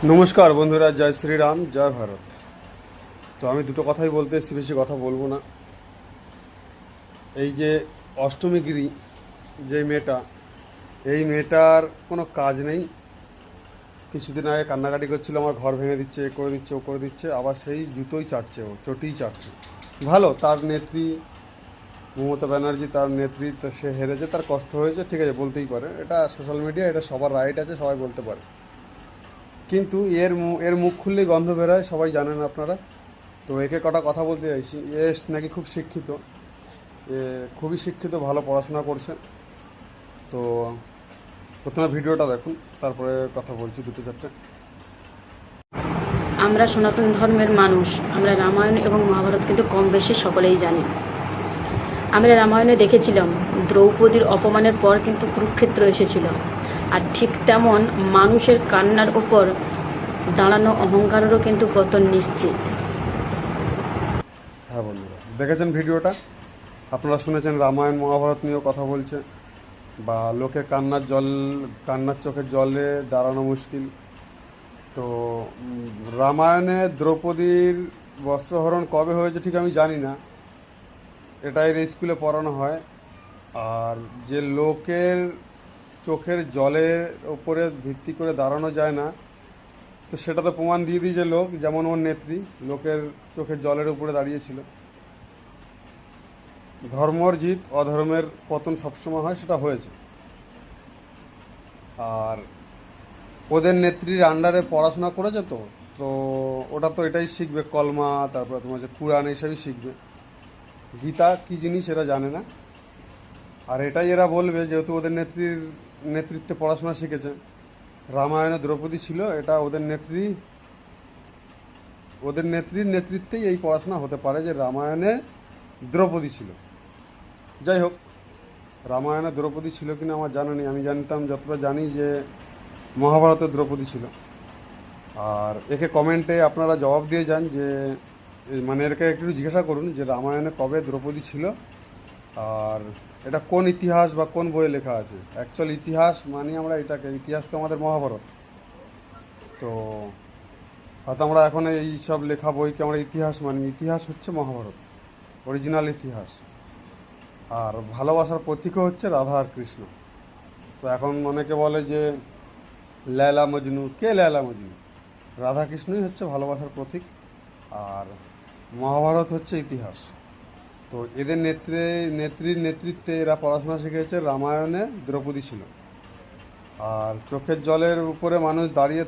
নমস্কার বন্ধুরা, জয় শ্রীরাম, জয় ভারত। তো আমি দুটো কথাই বলতে এসেছি, বেশি কথা বলবো না। এই যে অষ্টমীগিরি, যে মেয়েটা, এই মেয়েটার কোনো কাজ নেই। কিছুদিন আগে কান্নাকাটি করছিল, আমার ঘর ভেঙে দিচ্ছে, এ করে দিচ্ছে, ও করে দিচ্ছে, আবার সেই জুতোই চাটছে, ও চটিই চাটছে। ভালো, তার নেত্রী মমতা ব্যানার্জি, তার নেতৃত্ব, সে হেরেছে, তার কষ্ট হয়েছে, ঠিক আছে, বলতেই পারে, এটা সোশ্যাল মিডিয়া, এটা সবার রাইট আছে, সবাই বলতে পারে। কিন্তু এর মুখ খুললেই গন্ধ বেরোয়, সবাই জানেন আপনারা। তো একে কটা কথা বলতে চাইছি। এ নাকি খুব শিক্ষিত, এ খুবই শিক্ষিত, ভালো পড়াশোনা করছে। তো প্রথমে ভিডিওটা দেখুন, তারপরে কথা বলছি দুটো চারটে। আমরা সনাতন ধর্মের মানুষ। আমরা রামায়ণ এবং মহাভারত কিন্তু কম বেশি সকলেই জানি। আমরা রামায়ণে দেখেছিলাম দ্রৌপদীর অপমানের পর কিন্তু কুরুক্ষেত্র এসেছিল, আর ঠিক তেমন মানুষের কান্নার ওপর দাঁড়ানো অহংকারেরও কিন্তু পতন নিশ্চিত। হ্যাঁ বন্ধুরা, দেখেছেন ভিডিওটা, আপনারা শুনেছেন রামায়ণ মহাভারত নিয়েও কথা বলছে, বা লোকের কান্নার চোখের জলে দাঁড়ানো মুশকিল। তো রামায়ণে দ্রৌপদীর বস্ত্রহরণ কবে হয়েছে ঠিক আমি জানি না, এটা এর স্কুলে পড়ানো হয়। আর যে লোকের চোখের জলের ওপরে ভিত্তি করে দাঁড়ানো যায় না, তো সেটা তো প্রমাণ দিয়ে দিই যে লোক, যেমন ওর নেত্রী, লোকের চোখের জলের উপরে দাঁড়িয়েছিল। ধর্মর জিত, অধর্মের পতন সবসময় হয়, সেটা হয়েছে। আর ওদের নেত্রীর আন্ডারে পড়াশোনা করেছে, তো তো ওটা তো এটাই শিখবে, কলমা, তারপরে তোমার যে কোরআন, এইসবই শিখবে। গীতা কী জিনিস এরা জানে না। আর এটাই এরা বলবে, যেহেতু ওদের নেতৃত্বে পড়াশোনা শিখেছে, রামায়ণে দ্রৌপদী ছিল, এটা ওদের নেত্রীর নেতৃত্বেই এই পড়াশোনা হতে পারে যে রামায়ণে দ্রৌপদী ছিল। যাই হোক, রামায়ণে দ্রৌপদী ছিল কিনা আমার জানা নেই। আমি জানতাম, যতটা জানি, যে মহাভারতে দ্রৌপদী ছিল। আর একে কমেন্টে আপনারা জবাব দিয়ে যান যে, মানে এরকে একটু জিজ্ঞাসা করুন যে রামায়ণে কবে দ্রৌপদী ছিল, আর এটা কোন ইতিহাস বা কোন বইয়ে লেখা আছে। অ্যাকচুয়াল ইতিহাস মানি আমরা এটাকে, ইতিহাস তো আমাদের মহাভারত। তো হয়তো আমরা এখন এই সব লেখা বইকে আমরা ইতিহাস মানি, ইতিহাস হচ্ছে মহাভারত, অরিজিনাল ইতিহাস। আর ভালোবাসার প্রতীকও হচ্ছে রাধা আর কৃষ্ণ। তো এখন অনেকে বলে যে লেলা মজনু, কে লেলা মজনু? রাধা কৃষ্ণই হচ্ছে ভালোবাসার প্রতীক, আর মহাভারত হচ্ছে ইতিহাস। তো এদের নেত্রীর নেতৃত্বে এরা পড়াশোনা শিখেছে, রামায়ণে দ্রৌপদী ছিল। আর চোখের জলের উপরে মানুষ দাঁড়িয়ে